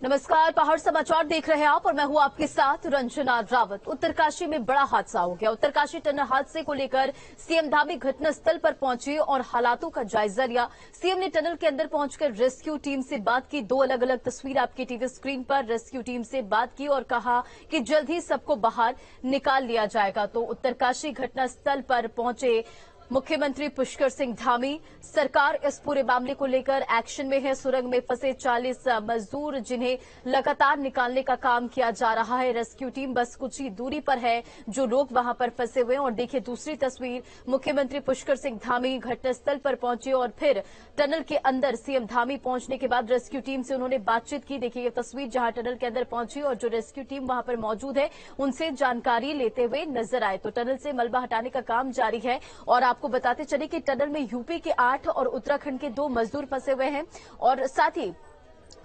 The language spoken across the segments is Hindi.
नमस्कार, पहाड़ समाचार देख रहे हैं आप और मैं हूं आपके साथ रंजना रावत। उत्तरकाशी में बड़ा हादसा हो गया। उत्तरकाशी टनल हादसे को लेकर सीएम धामी घटनास्थल पर पहुंचे और हालातों का जायजा लिया। सीएम ने टनल के अंदर पहुंचकर रेस्क्यू टीम से बात की। दो अलग अलग तस्वीर आपकी टीवी स्क्रीन पर। रेस्क्यू टीम से बात की और कहा कि जल्द ही सबको बाहर निकाल लिया जाएगा। तो उत्तरकाशी घटनास्थल पर पहुंचे मुख्यमंत्री पुष्कर सिंह धामी। सरकार इस पूरे मामले को लेकर एक्शन में है। सुरंग में फंसे 40 मजदूर जिन्हें लगातार निकालने का काम किया जा रहा है। रेस्क्यू टीम बस कुछ ही दूरी पर है, जो लोग वहां पर फंसे हुए हैं। और देखिए दूसरी तस्वीर, मुख्यमंत्री पुष्कर सिंह धामी घटनास्थल पर पहुंचे और फिर टनल के अंदर सीएम धामी पहुंचने के बाद रेस्क्यू टीम से उन्होंने बातचीत की। देखिए ये तस्वीर जहां टनल के अंदर पहुंची और जो रेस्क्यू टीम वहां पर मौजूद है उनसे जानकारी लेते हुए नजर आए। तो टनल से मलबा हटाने का काम जारी है। और आपको बताते चले कि टनल में यूपी के 8 और उत्तराखंड के 2 मजदूर फंसे हुए हैं। और साथ ही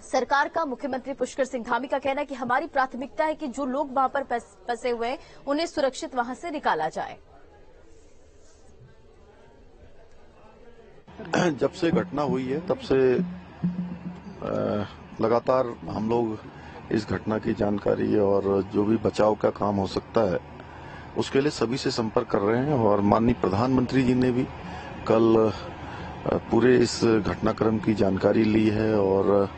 सरकार का, मुख्यमंत्री पुष्कर सिंह धामी का कहना है कि हमारी प्राथमिकता है कि जो लोग वहां पर फंसे हुए हैं उन्हें सुरक्षित वहां से निकाला जाए। जब से घटना हुई है तब से लगातार हम लोग इस घटना की जानकारी और जो भी बचाव का काम हो सकता है उसके लिए सभी से संपर्क कर रहे हैं। और माननीय प्रधानमंत्री जी ने भी कल पूरे इस घटनाक्रम की जानकारी ली है और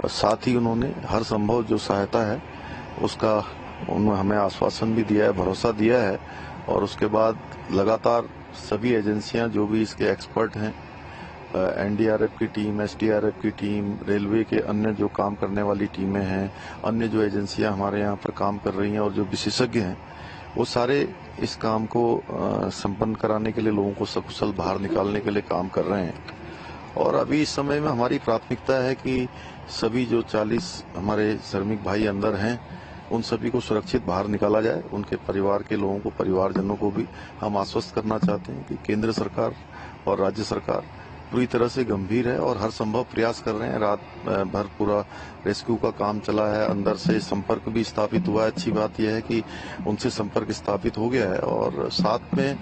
साथ ही उन्होंने हर संभव जो सहायता है उसका उन्होंने हमें आश्वासन भी दिया है, भरोसा दिया है। और उसके बाद लगातार सभी एजेंसियां जो भी इसके एक्सपर्ट हैं, एनडीआरएफ की टीम, एसडीआरएफ की टीम, रेलवे के अन्य जो काम करने वाली टीमें हैं, अन्य जो एजेंसियां हमारे यहाँ पर काम कर रही हैं और जो विशेषज्ञ हैं, वो सारे इस काम को संपन्न कराने के लिए, लोगों को सकुशल बाहर निकालने के लिए काम कर रहे हैं। और अभी इस समय में हमारी प्राथमिकता है कि सभी जो 40 हमारे श्रमिक भाई अंदर हैं उन सभी को सुरक्षित बाहर निकाला जाए। उनके परिवार के लोगों को, परिवारजनों को भी हम आश्वस्त करना चाहते हैं कि केंद्र सरकार और राज्य सरकार पूरी तरह से गंभीर है और हर संभव प्रयास कर रहे हैं। रात भर पूरा रेस्क्यू का काम चला है, अंदर से संपर्क भी स्थापित हुआ है। अच्छी बात यह है कि उनसे संपर्क स्थापित हो गया है और साथ में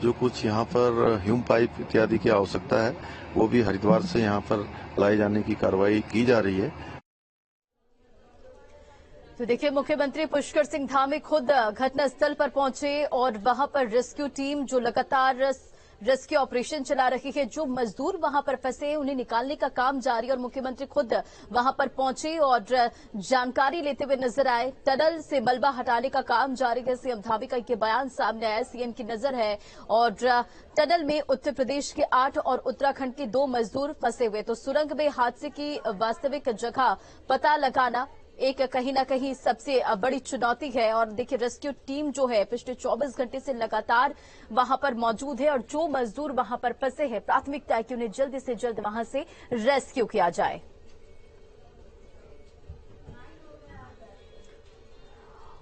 जो कुछ यहाँ पर ह्यूम पाइप इत्यादि की आवश्यकता है वो भी हरिद्वार से यहाँ पर लाए जाने की कार्रवाई की जा रही है। तो देखिए मुख्यमंत्री पुष्कर सिंह धामी खुद घटनास्थल पर पहुंचे और वहां पर रेस्क्यू टीम जो लगातार रेस्क्यू ऑपरेशन चला रही है, जो मजदूर वहां पर फंसे उन्हें निकालने का काम जारी है। और मुख्यमंत्री खुद वहां पर पहुंचे और जानकारी लेते हुए नजर आए। टनल से मलबा हटाने का काम जारी है। सीएम धामी का ये बयान सामने आया, सीएम की नजर है। और टनल में उत्तर प्रदेश के 8 और उत्तराखंड के 2 मजदूर फंसे हुए। तो सुरंग में हादसे की वास्तविक जगह पता लगाना एक कहीं ना कहीं सबसे बड़ी चुनौती है। और देखिए रेस्क्यू टीम जो है पिछले 24 घंटे से लगातार वहां पर मौजूद है और जो मजदूर वहां पर फंसे हैं प्राथमिकता है कि उन्हें जल्द से जल्द वहां से रेस्क्यू किया जाए।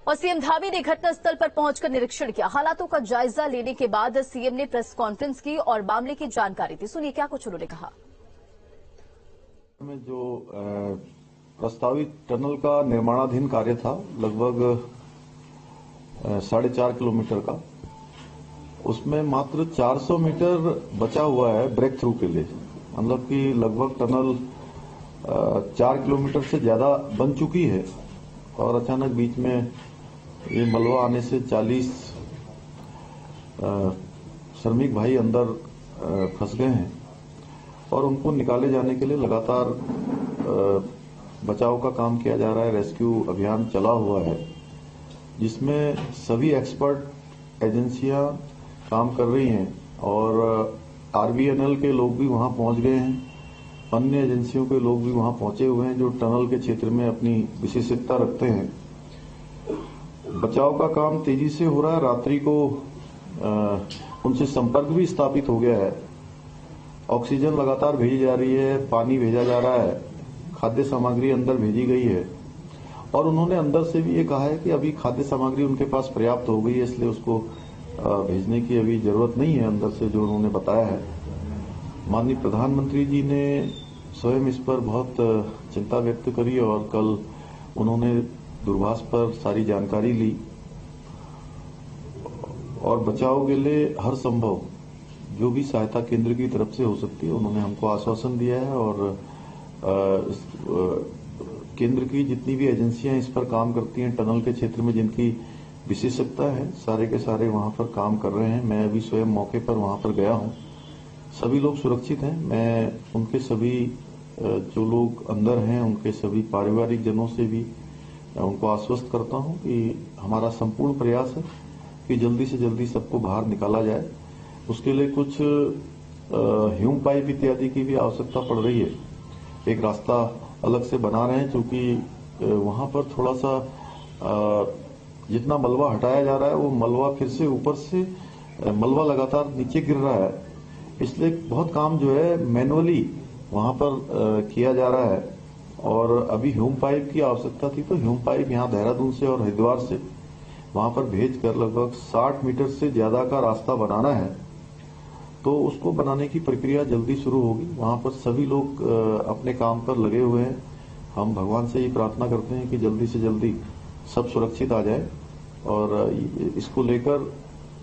और सीएम धामी ने घटनास्थल पर पहुंचकर निरीक्षण किया। हालातों का जायजा लेने के बाद सीएम ने प्रेस कॉन्फ्रेंस की और मामले की जानकारी दी। सुनिए क्या कुछ उन्होंने कहा। जो प्रस्तावित टनल का निर्माणाधीन कार्य था लगभग 4.5 किलोमीटर का, उसमें मात्र 400 मीटर बचा हुआ है ब्रेक थ्रू के लिए। मतलब कि लगभग टनल 4 किलोमीटर से ज्यादा बन चुकी है और अचानक बीच में ये मलबा आने से 40 श्रमिक भाई अंदर फंस गए हैं और उनको निकाले जाने के लिए लगातार बचाव का काम किया जा रहा है। रेस्क्यू अभियान चला हुआ है जिसमें सभी एक्सपर्ट एजेंसियां काम कर रही हैं और आरबीएनएल के लोग भी वहां पहुंच गए हैं। अन्य एजेंसियों के लोग भी वहां पहुंचे हुए हैं जो टनल के क्षेत्र में अपनी विशेषज्ञता रखते हैं। बचाव का काम तेजी से हो रहा है। रात्रि को उनसे संपर्क भी स्थापित हो गया है। ऑक्सीजन लगातार भेजी जा रही है, पानी भेजा जा रहा है, खाद्य सामग्री अंदर भेजी गई है। और उन्होंने अंदर से भी ये कहा है कि अभी खाद्य सामग्री उनके पास पर्याप्त हो गई है, इसलिए उसको भेजने की अभी जरूरत नहीं है अंदर से, जो उन्होंने बताया है। माननीय प्रधानमंत्री जी ने स्वयं इस पर बहुत चिंता व्यक्त करी और कल उन्होंने दूरभाष पर सारी जानकारी ली और बचाव के लिए हर संभव जो भी सहायता केंद्र की तरफ से हो सकती है उन्होंने हमको आश्वासन दिया है। और केंद्र की जितनी भी एजेंसियां इस पर काम करती हैं, टनल के क्षेत्र में जिनकी विशेषज्ञता है, सारे के सारे वहां पर काम कर रहे हैं। मैं अभी स्वयं मौके पर वहां पर गया हूं। सभी लोग सुरक्षित हैं। मैं उनके सभी जो लोग अंदर हैं, उनके सभी पारिवारिक जनों से भी उनको आश्वस्त करता हूं कि हमारा संपूर्ण प्रयास है कि जल्दी से जल्दी सबको बाहर निकाला जाए। उसके लिए कुछ ह्यूम पाइप इत्यादि की भी आवश्यकता पड़ रही है। एक रास्ता अलग से बना रहे हैं, क्योंकि वहां पर थोड़ा सा जितना मलबा हटाया जा रहा है वो मलबा फिर से ऊपर से मलबा लगातार नीचे गिर रहा है, इसलिए बहुत काम जो है मैनुअली वहां पर किया जा रहा है। और अभी ह्यूम पाइप की आवश्यकता थी, तो ह्यूम पाइप यहाँ देहरादून से और हरिद्वार से वहां पर भेजकर लगभग 60 मीटर से ज्यादा का रास्ता बनाना है। तो उसको बनाने की प्रक्रिया जल्दी शुरू होगी। वहां पर सभी लोग अपने काम पर लगे हुए हैं। हम भगवान से ही प्रार्थना करते हैं कि जल्दी से जल्दी सब सुरक्षित आ जाए। और इसको लेकर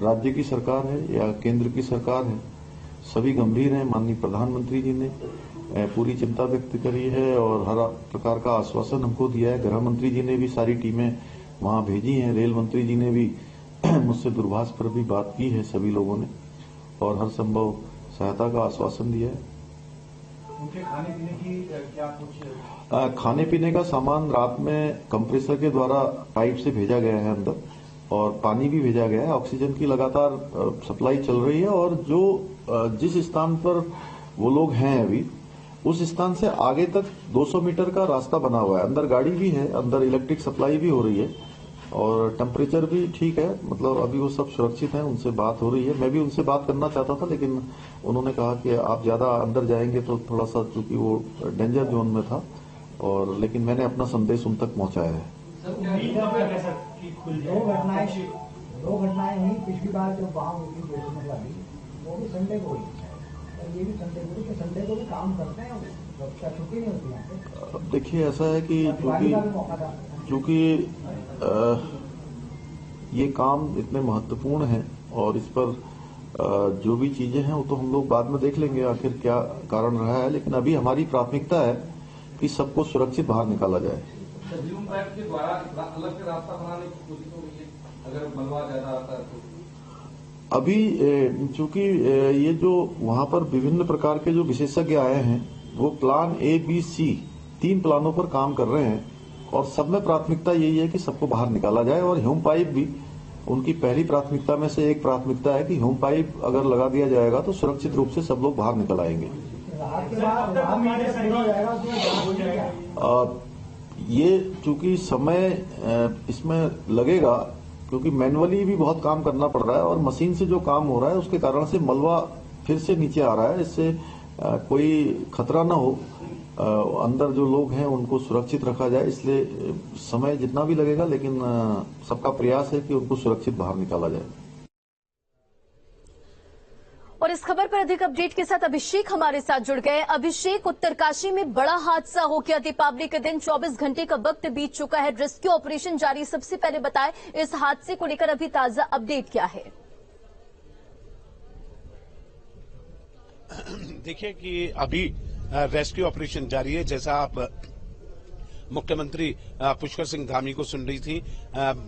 राज्य की सरकार है या केंद्र की सरकार है, सभी गंभीर हैं। माननीय प्रधानमंत्री जी ने पूरी चिंता व्यक्त करी है और हर प्रकार का आश्वासन हमको दिया है। गृह मंत्री जी ने भी सारी टीमें वहां भेजी हैं। रेल मंत्री जी ने भी मुझसे दूरभाष पर भी बात की है सभी लोगों ने, और हर संभव सहायता का आश्वासन दिया है। उनके खाने पीने की क्या कुछ? खाने पीने का सामान रात में कंप्रेसर के द्वारा पाइप से भेजा गया है अंदर, और पानी भी भेजा गया है। ऑक्सीजन की लगातार सप्लाई चल रही है। और जो जिस स्थान पर वो लोग हैं अभी, उस स्थान से आगे तक 200 मीटर का रास्ता बना हुआ है। अंदर गाड़ी भी है, अंदर इलेक्ट्रिक सप्लाई भी हो रही है, और टेम्परेचर भी ठीक है। मतलब अभी वो सब सुरक्षित हैं। उनसे बात हो रही है। मैं भी उनसे बात करना चाहता था, लेकिन उन्होंने कहा कि आप ज्यादा अंदर जाएंगे तो थोड़ा सा, चूंकि वो डेंजर जोन में था, और लेकिन मैंने अपना संदेश उन तक पहुंचाया है। दो घटनाएं हुई पिछली बार जब वहां हुई थी, वो भी संडे को हुई, ये भी संडे को हुई। कि संडे को भी काम करते हैं, छुट्टी नहीं होती है। अब देखिए, ऐसा है कि चूंकि ये काम इतने महत्वपूर्ण है, और इस पर जो भी चीजें हैं वो तो हम लोग बाद में देख लेंगे आखिर क्या कारण रहा है। लेकिन अभी हमारी प्राथमिकता है कि सबको सुरक्षित बाहर निकाला जाए। ह्यूम पाइप के द्वारा अलग से रास्ता बनाने की कोशिश हो रही है, अगर मलबा ज्यादा आता है तो। अभी चूंकि ये जो वहां पर विभिन्न प्रकार के जो विशेषज्ञ आए हैं, वो प्लान A, B, C 3 प्लानों पर काम कर रहे हैं, और सब में प्राथमिकता यही है कि सबको बाहर निकाला जाए। और ह्यूम पाइप भी उनकी पहली प्राथमिकता में से एक प्राथमिकता है कि ह्यूम पाइप अगर लगा दिया जाएगा तो सुरक्षित रूप से सब लोग बाहर निकल आएंगे। ये चूंकि समय इसमें लगेगा, क्योंकि मैनुअली भी बहुत काम करना पड़ रहा है, और मशीन से जो काम हो रहा है उसके कारण से मलबा फिर से नीचे आ रहा है। इससे कोई खतरा न हो, अंदर जो लोग हैं उनको सुरक्षित रखा जाए। इसलिए समय जितना भी लगेगा, लेकिन सबका प्रयास है कि उनको सुरक्षित बाहर निकाला जाए। और इस खबर पर अधिक अपडेट के साथ अभिषेक हमारे साथ जुड़ गए। अभिषेक, उत्तरकाशी में बड़ा हादसा हो गया। दीपावली के दिन 24 घंटे का वक्त बीत चुका है, रेस्क्यू ऑपरेशन जारी। सबसे पहले बताएं, इस हादसे को लेकर अभी ताजा अपडेट क्या है? देखिए कि अभी रेस्क्यू ऑपरेशन जारी है। जैसा आप मुख्यमंत्री पुष्कर सिंह धामी को सुन रही थी,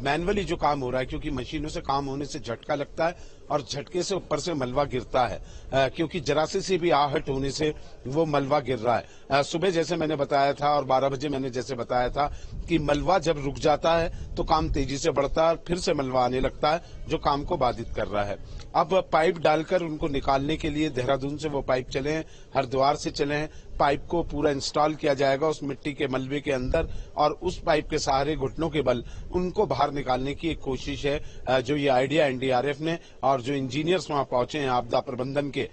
मैनुअली जो काम हो रहा है, क्योंकि मशीनों से काम होने से झटका लगता है और झटके से ऊपर से मलबा गिरता है, क्योंकि जरा से भी आहट होने से वो मलबा गिर रहा है। सुबह जैसे मैंने बताया था और 12 बजे मैंने जैसे बताया था कि मलबा जब रुक जाता है तो काम तेजी से बढ़ता है, फिर से मलबा आने लगता है जो काम को बाधित कर रहा है। अब पाइप डालकर उनको निकालने के लिए देहरादून से वो पाइप चले हैं, हरिद्वार से चले हैं। पाइप को पूरा इंस्टॉल किया जाएगा उस मिट्टी के मलबे के अंदर, और उस पाइप के सहारे घुटनों के बल उनको बाहर निकालने की एक कोशिश है, जो ये आइडिया एनडीआरएफ ने और जो इंजीनियर्स वहां पहुंचे हैं आपदा प्रबंधन के,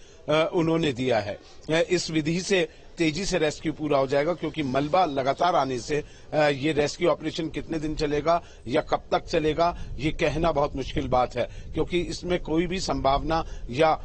उन्होंने दिया है। इस विधि से तेजी से रेस्क्यू पूरा हो जाएगा, क्योंकि मलबा लगातार आने से ये रेस्क्यू ऑपरेशन कितने दिन चलेगा या कब तक चलेगा ये कहना बहुत मुश्किल बात है, क्योंकि इसमें कोई भी संभावना या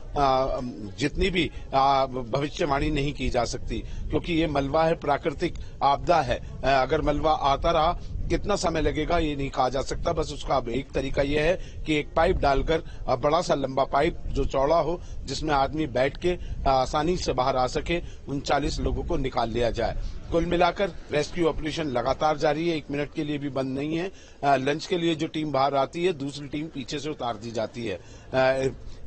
जितनी भी भविष्यवाणी नहीं की जा सकती, क्योंकि ये मलबा है, प्राकृतिक आपदा है। अगर मलबा आता रहा कितना समय लगेगा ये नहीं कहा जा सकता। बस उसका अब एक तरीका यह है कि एक पाइप डालकर, बड़ा सा लंबा पाइप जो चौड़ा हो, जिसमें आदमी बैठ के आसानी से बाहर आ सके, उन 40 लोगों को निकाल लिया जाए। कुल मिलाकर रेस्क्यू ऑपरेशन लगातार जारी है, 1 मिनट के लिए भी बंद नहीं है। लंच के लिए जो टीम बाहर आती है, दूसरी टीम पीछे से उतार दी जाती है।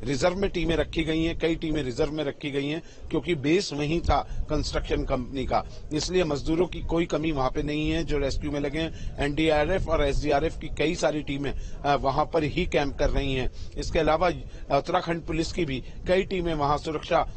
रिजर्व में टीमें रखी गई हैं, कई टीमें रिजर्व में रखी गई हैं, क्योंकि बेस वहीं था कंस्ट्रक्शन कंपनी का, इसलिए मजदूरों की कोई कमी वहां पे नहीं है जो रेस्क्यू में लगे हैं। एनडीआरएफ और एसडीआरएफ की कई सारी टीमें वहां पर ही कैंप कर रही हैं। इसके अलावा उत्तराखंड पुलिस की भी कई टीमें वहां सुरक्षा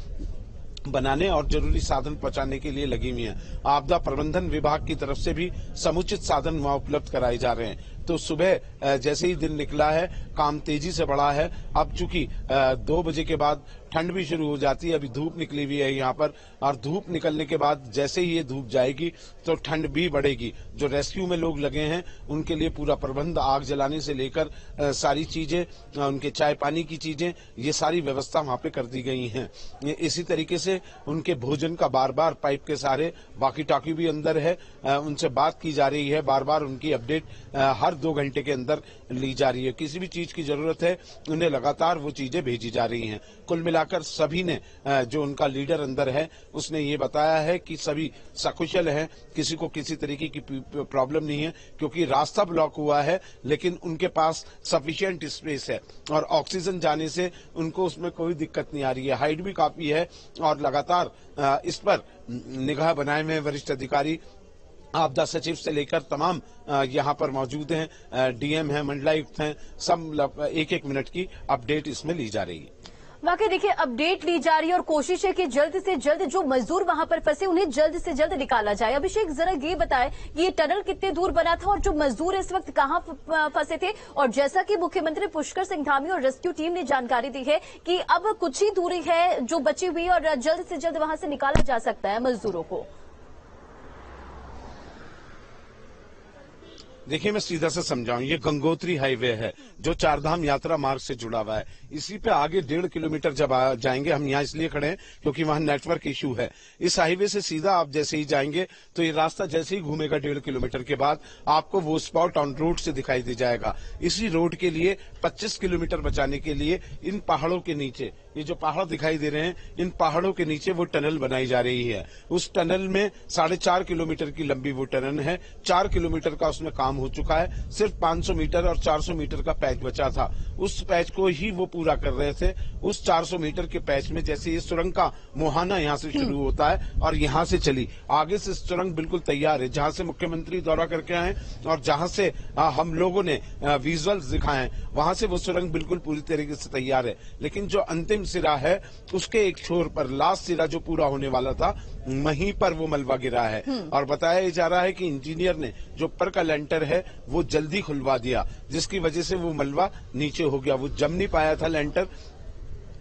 बनाने और जरूरी साधन पहुंचाने के लिए लगी हुई हैं। आपदा प्रबंधन विभाग की तरफ से भी समुचित साधन वहां उपलब्ध कराए जा रहे हैं। तो सुबह जैसे ही दिन निकला है, काम तेजी से बढ़ा है। अब चूंकि 2 बजे के बाद ठंड भी शुरू हो जाती है, अभी धूप निकली हुई है यहाँ पर, और धूप निकलने के बाद जैसे ही ये धूप जाएगी तो ठंड भी बढ़ेगी। जो रेस्क्यू में लोग लगे हैं उनके लिए पूरा प्रबंध, आग जलाने से लेकर सारी चीजें, उनके चाय पानी की चीजें, ये सारी व्यवस्था वहां पे कर दी गई है। इसी तरीके से उनके भोजन का बार बार पाइप के सहारे, वॉकी टॉकी भी अंदर है, उनसे बात की जा रही है, बार बार उनकी अपडेट हर 2 घंटे के अंदर ली जा रही है। किसी भी चीज की जरूरत है उन्हें लगातार वो चीजें भेजी जा रही हैं। कुल मिलाकर सभी ने, जो उनका लीडर अंदर है उसने ये बताया है कि सभी सकुशल हैं, किसी को किसी तरीके की प्रॉब्लम नहीं है, क्योंकि रास्ता ब्लॉक हुआ है लेकिन उनके पास सफिशिएंट स्पेस है और ऑक्सीजन जाने से उनको उसमें कोई दिक्कत नहीं आ रही है। हाइट भी काफी है और लगातार इस पर निगाह बनाए हुए वरिष्ठ अधिकारी, आपदा सचिव से लेकर तमाम यहाँ पर मौजूद हैं, डीएम हैं, मंडलायुक्त हैं, सब 1-1 मिनट की अपडेट इसमें ली जा रही है। वाकई देखिए, अपडेट ली जा रही है और कोशिश है कि जल्द से जल्द जो मजदूर वहां पर फंसे उन्हें जल्द से जल्द निकाला जाए। अभिषेक, जरा ये बताएं कि ये टनल कितने दूर बना था और जो मजदूर इस वक्त कहां फंसे थे? और जैसा कि मुख्यमंत्री पुष्कर सिंह धामी और रेस्क्यू टीम ने जानकारी दी है कि अब कुछ ही दूरी है जो बची हुई और जल्द से जल्द वहां से निकाला जा सकता है मजदूरों को। देखिए, मैं सीधा से समझाऊं, ये गंगोत्री हाईवे है जो चारधाम यात्रा मार्ग से जुड़ा हुआ है। इसी पे आगे 1.5 किलोमीटर जब जाएंगे, हम यहाँ इसलिए खड़े हैं क्योंकि वहां नेटवर्क इश्यू है। इस हाईवे से सीधा आप जैसे ही जाएंगे तो ये रास्ता जैसे ही घूमेगा 1.5 किलोमीटर के बाद आपको वो स्पॉट ऑन रोड से दिखाई दे जाएगा। इसी रोड के लिए 25 किलोमीटर बचाने के लिए इन पहाड़ों के नीचे, ये जो पहाड़ दिखाई दे रहे हैं, इन पहाड़ों के नीचे वो टनल बनाई जा रही है। उस टनल में 4.5 किलोमीटर की लंबी वो टनल है। 4 किलोमीटर का उसमें काम हो चुका है, सिर्फ 500 मीटर और 400 मीटर का पैच बचा था। उस पैच को ही वो पूरा कर रहे थे। उस 400 मीटर के पैच में जैसे ये सुरंग का मुहाना यहाँ से शुरू होता है और यहाँ से चली, आगे से सुरंग बिल्कुल तैयार है, जहां से मुख्यमंत्री दौरा करके आए और जहां से हम लोगों ने विजुअल्स दिखाए, वहां से वो सुरंग बिल्कुल पूरी तरीके से तैयार है। लेकिन जो अंतिम सिरा है उसके एक छोर पर, लास्ट सिरा जो पूरा होने वाला था, वहीं पर वो मलबा गिरा है। और बताया जा रहा है कि इंजीनियर ने जो ऊपर का लेंटर है वो जल्दी खुलवा दिया, जिसकी वजह से वो मलबा नीचे हो गया। वो जम नहीं पाया था लेंटर,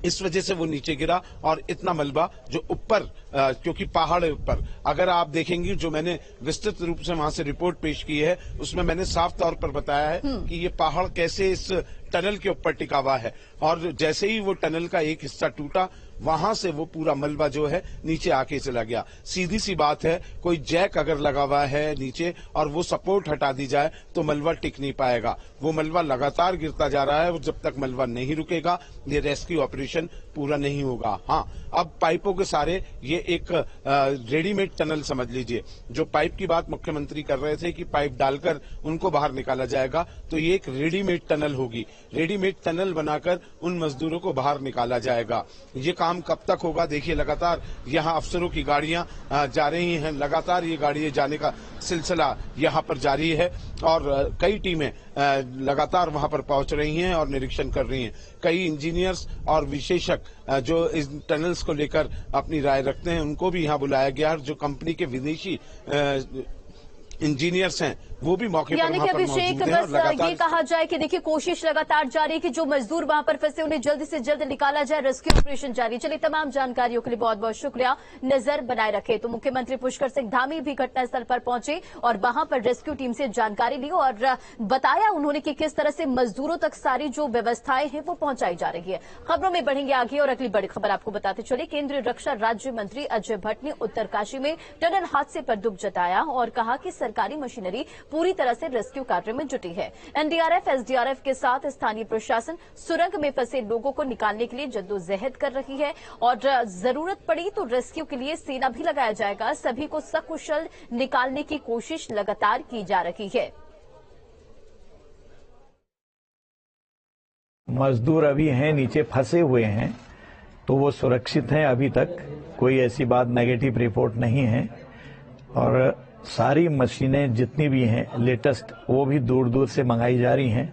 इस वजह से वो नीचे गिरा और इतना मलबा जो ऊपर, क्योंकि पहाड़ है ऊपर, अगर आप देखेंगे जो मैंने विस्तृत रूप से वहां से रिपोर्ट पेश की है उसमें मैंने साफ तौर पर बताया है कि ये पहाड़ कैसे इस टनल के ऊपर टिका हुआ है और जैसे ही वो टनल का एक हिस्सा टूटा वहां से वो पूरा मलबा जो है नीचे आके चला गया। सीधी सी बात है, कोई जैक अगर लगा हुआ है नीचे और वो सपोर्ट हटा दी जाए तो मलबा टिक नहीं पाएगा। वो मलबा लगातार गिरता जा रहा है और जब तक मलबा नहीं रुकेगा ये रेस्क्यू ऑपरेशन पूरा नहीं होगा। हाँ, अब पाइपों के सारे ये एक रेडीमेड टनल समझ लीजिए। जो पाइप की बात मुख्यमंत्री कर रहे थे कि पाइप डालकर उनको बाहर निकाला जाएगा, तो ये एक रेडीमेड टनल होगी। रेडीमेड टनल बनाकर उन मजदूरों को बाहर निकाला जाएगा। ये काम कब तक होगा? देखिए, लगातार यहाँ अफसरों की गाड़ियां जा रही हैं, लगातार ये गाड़ियां जाने का सिलसिला यहाँ पर जारी है और कई टीमें लगातार वहां पर पहुंच रही हैं और निरीक्षण कर रही हैं। कई इंजीनियर्स और विशेषज्ञ जो इस टनल्स को लेकर अपनी राय रखते हैं उनको भी यहाँ बुलाया गया है। जो कंपनी के विदेशी इंजीनियर्स हैं वो भी मौके पर यानी कि अभिषेक, बस ये कहा जाए कि देखिए कोशिश लगातार जारी है कि जो मजदूर वहां पर फंसे उन्हें जल्द से जल्द निकाला जाए। रेस्क्यू ऑपरेशन जारी। चलिए, तमाम जानकारियों के लिए बहुत बहुत शुक्रिया। नजर बनाए रखे। तो मुख्यमंत्री पुष्कर सिंह धामी भी घटनास्थल पर पहुंचे और वहां पर रेस्क्यू टीम से जानकारी ली और बताया उन्होंने कि किस तरह से मजदूरों तक सारी जो व्यवस्थाएं हैं वो पहुंचाई जा रही है। खबरों में बढ़ेंगे आगे और अगली बड़ी खबर आपको बताते चले। केंद्रीय रक्षा राज्य मंत्री अजय भट्ट ने उत्तरकाशी में टनल हादसे पर दुख जताया और कहा कि सरकारी मशीनरी पूरी तरह से रेस्क्यू कार्य में जुटी है। एनडीआरएफ, एसडीआरएफ के साथ स्थानीय प्रशासन सुरंग में फंसे लोगों को निकालने के लिए जद्दोजहद कर रही है और जरूरत पड़ी तो रेस्क्यू के लिए सेना भी लगाया जाएगा। सभी को सकुशल निकालने की कोशिश लगातार की जा रही है। मजदूर अभी हैं, नीचे फंसे हुए हैं, तो वो सुरक्षित हैं। अभी तक कोई ऐसी बात नेगेटिव रिपोर्ट नहीं है और सारी मशीनें जितनी भी हैं लेटेस्ट वो भी दूर दूर से मंगाई जा रही हैं।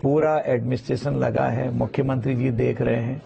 पूरा एडमिनिस्ट्रेशन लगा है, मुख्यमंत्री जी देख रहे हैं।